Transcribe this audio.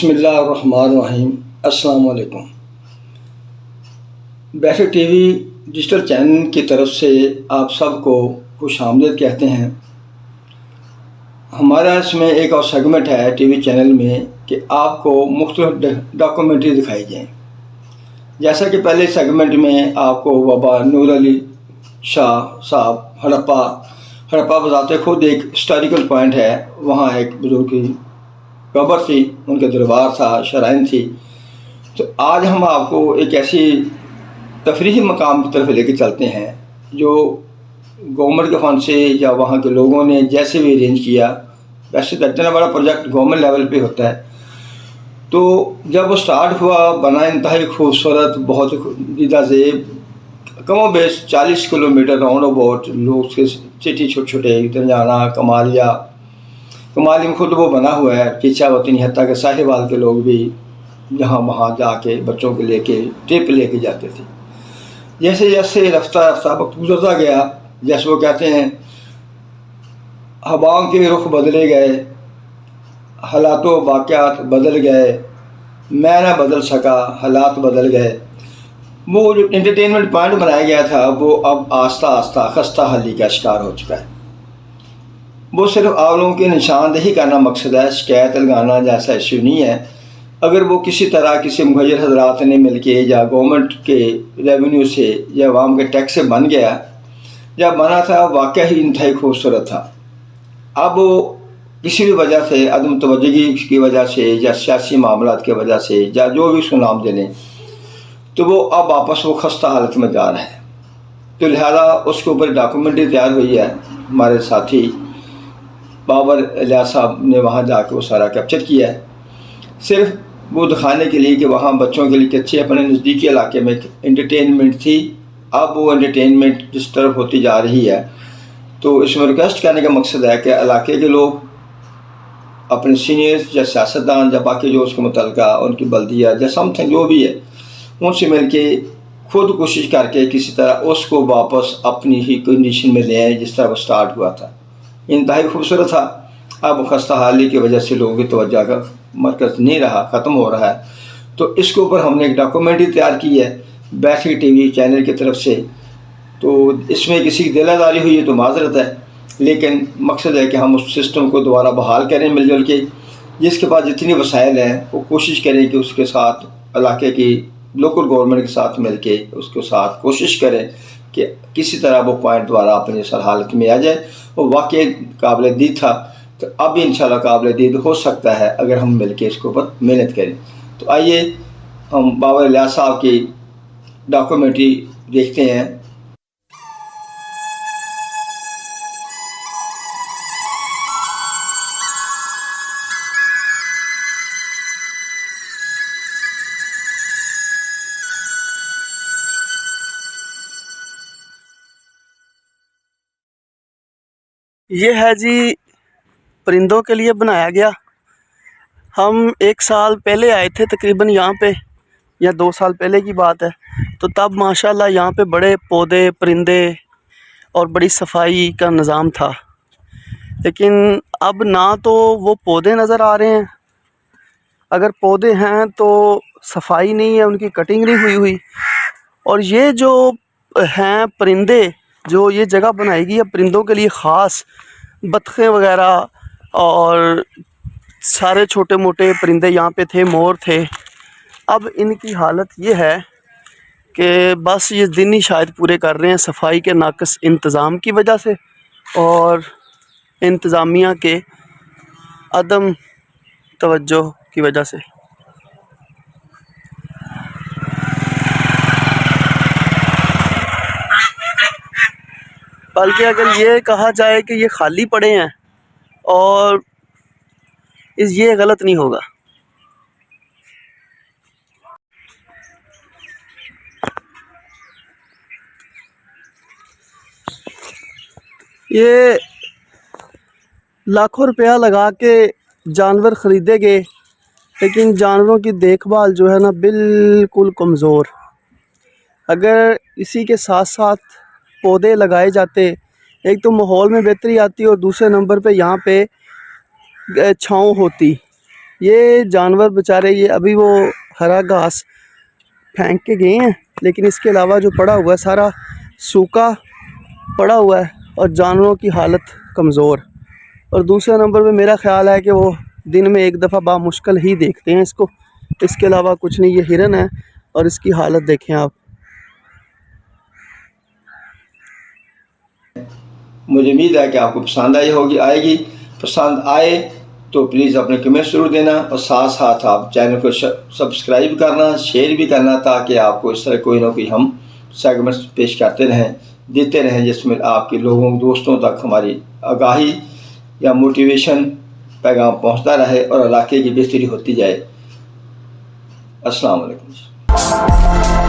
बिस्मिल्लाहिर्रहमानिर्रहीम। अस्सलाम वालेकुम। बैठक टीवी डिजिटल चैनल की तरफ से आप सबको खुशामदीद कहते हैं। हमारा इसमें एक और सेगमेंट है टीवी चैनल में कि आपको मुख्तलिफ डॉक्यूमेंट्री दिखाई जाएँ। जैसा कि पहले सेगमेंट में आपको बाबा नूर अली शाह साहब हड़प्पा बजाते खुद एक हिस्टोरिकल पॉइंट है, वहाँ एक बुजुर्ग की कब्र थी, उनके दरबार था, शराइन थी। तो आज हम आपको एक ऐसी तफरीही मकाम की तरफ लेके चलते हैं जो गवर्नमेंट के फंड से या वहाँ के लोगों ने जैसे भी अरेंज किया। वैसे तो इतना बड़ा प्रोजेक्ट गवर्नमेंट लेवल पे होता है, तो जब वो स्टार्ट हुआ बना इंतहाई खूबसूरत, बहुत दीदा ज़ेब, कमो बेश 40 किलोमीटर राउंड अबाउट लोग सिटी छोटे छोटे इधर जाना। कमाली में खुद वो बना हुआ है, किचा वतनी, हत्ता के साहिवाल के लोग भी यहाँ वहाँ जाके बच्चों के लेके ट्रिप लेके जाते थे। जैसे जैसे रफ्ता रफ्ता वक्त गुजरता गया, जैसे वो कहते हैं हवाओं के रुख बदले गए, हालातों वाक़यात बदल गए, मैं ना बदल सका, हालात बदल गए। वो जो एंटरटेनमेंट पॉइंट बनाया गया था वो अब आस्ता आस्ता खस्ता हाली का शिकार हो चुका है। वो सिर्फ आप लोगों की निशानदेही करना मकसद है, शिकायत लगाना जैसा इशू नहीं है। अगर वो किसी तरह किसी मुखिर हजरात ने मिल के या गवर्नमेंट के रेवेन्यू से या आवाम के टैक्स से बन गया, जब बना था वाकई ही इंतहाई खूबसूरत था। अब वो किसी भी वजह से, अदम तवज्जुही की वजह से या सियासी मामलात की वजह से या जो भी उसको नाम दे लें, तो वो अब वापस वो खस्ता हालत में जा रहा है। तो लिहाजा उसके ऊपर डॉक्यूमेंट्री तैयार हुई है। हमारे साथी बाबर इलियास साहब ने वहाँ जाकर वो सारा कैप्चर किया है, सिर्फ वो दिखाने के लिए कि वहाँ बच्चों के लिए अच्छे अपने नज़दीकी इलाके में एंटरटेनमेंट थी। अब वो एंटरटेनमेंट जिस तरफ होती जा रही है, तो इसमें रिक्वेस्ट करने का मकसद है कि इलाके के लोग अपने सीनियर्स या सियासतदान या बाकी जो उसके मुतल्लिका उनकी बल्दिया या समथिंग जो भी है, उनसे मिल के खुद कोशिश करके किसी तरह उसको वापस अपनी ही कंडीशन में ले आए जिस तरह वो स्टार्ट हुआ था। इंतहाई खूबसूरत था। अब खस्ता हाली की वजह से लोगों की तवज्जो का मरकज़ नहीं रहा, ख़त्म हो रहा है। तो इसके ऊपर हमने एक डॉक्यूमेंट्री तैयार की है बैठक टीवी चैनल की तरफ से। तो इसमें किसी की दिलादारी हुई है तो माजरत है, लेकिन मकसद है कि हम उस सिस्टम को दोबारा बहाल करें मिलजुल के। जिसके पास जितनी वसाइल हैं वो कोशिश करें कि उसके साथ इलाके की लोकल गवर्नमेंट के साथ मिल के उसके साथ कोशिश करें कि किसी तरह वो पॉइंट दोबारा अपनी असल हालत में आ जाए। वो वाकई काबिल दीद था, तो अब भी इंशाल्लाह काबिल दीद हो सकता है अगर हम मिल के इसके ऊपर मेहनत करें। तो आइए हम बाबर इलियास साहब की डॉक्यूमेंट्री देखते हैं। ये है जी परिंदों के लिए बनाया गया। हम 1 साल पहले आए थे तकरीबन यहाँ पे, या 2 साल पहले की बात है। तो तब माशाल्लाह यहाँ पे बड़े पौधे, परिंदे और बड़ी सफाई का निज़ाम था। लेकिन अब ना तो वो पौधे नज़र आ रहे हैं, अगर पौधे हैं तो सफाई नहीं है, उनकी कटिंग नहीं हुई। और ये जो हैं परिंदे, जो ये जगह बनाई गई है परिंदों के लिए ख़ास, बतखें वगैरह और सारे छोटे मोटे परिंदे यहाँ पे थे, मोर थे। अब इनकी हालत ये है कि बस ये दिन ही शायद पूरे कर रहे हैं सफाई के नाक़िस इंतज़ाम की वजह से और इंतज़ामिया के अदम तवज्जो की वजह से। बल्कि अगर ये कहा जाए कि ये खाली पड़े हैं, और ये गलत नहीं होगा। ये लाखों रुपया लगा के जानवर ख़रीदे गए, लेकिन जानवरों की देखभाल जो है ना बिल्कुल कमज़ोर। अगर इसी के साथ साथ पौधे लगाए जाते, एक तो माहौल में बेहतरी आती और दूसरे नंबर पे यहाँ पे छाँव होती। ये जानवर बेचारे, ये अभी वो हरा घास फेंक के गए हैं, लेकिन इसके अलावा जो पड़ा हुआ है सारा सूखा पड़ा हुआ है और जानवरों की हालत कमज़ोर। और दूसरे नंबर पे मेरा ख्याल है कि वो दिन में एक दफ़ा बामुश्किल ही देखते हैं इसको, इसके अलावा कुछ नहीं। ये हिरन है और इसकी हालत देखें आप। मुझे उम्मीद है कि आपको पसंद आएगी। पसंद आए तो प्लीज़ अपने कमेंट ज़रूर देना और साथ साथ आप चैनल को सब्सक्राइब करना, शेयर भी करना, ताकि आपको इस तरह कोई ना कोई हम सेगमेंट्स पेश करते रहें, देते रहें, जिसमें आपके लोगों दोस्तों तक हमारी आगाही या मोटिवेशन पैगाम पहुंचता रहे और इलाके की बेहतरी होती जाए। अस्सलाम वालेकुम।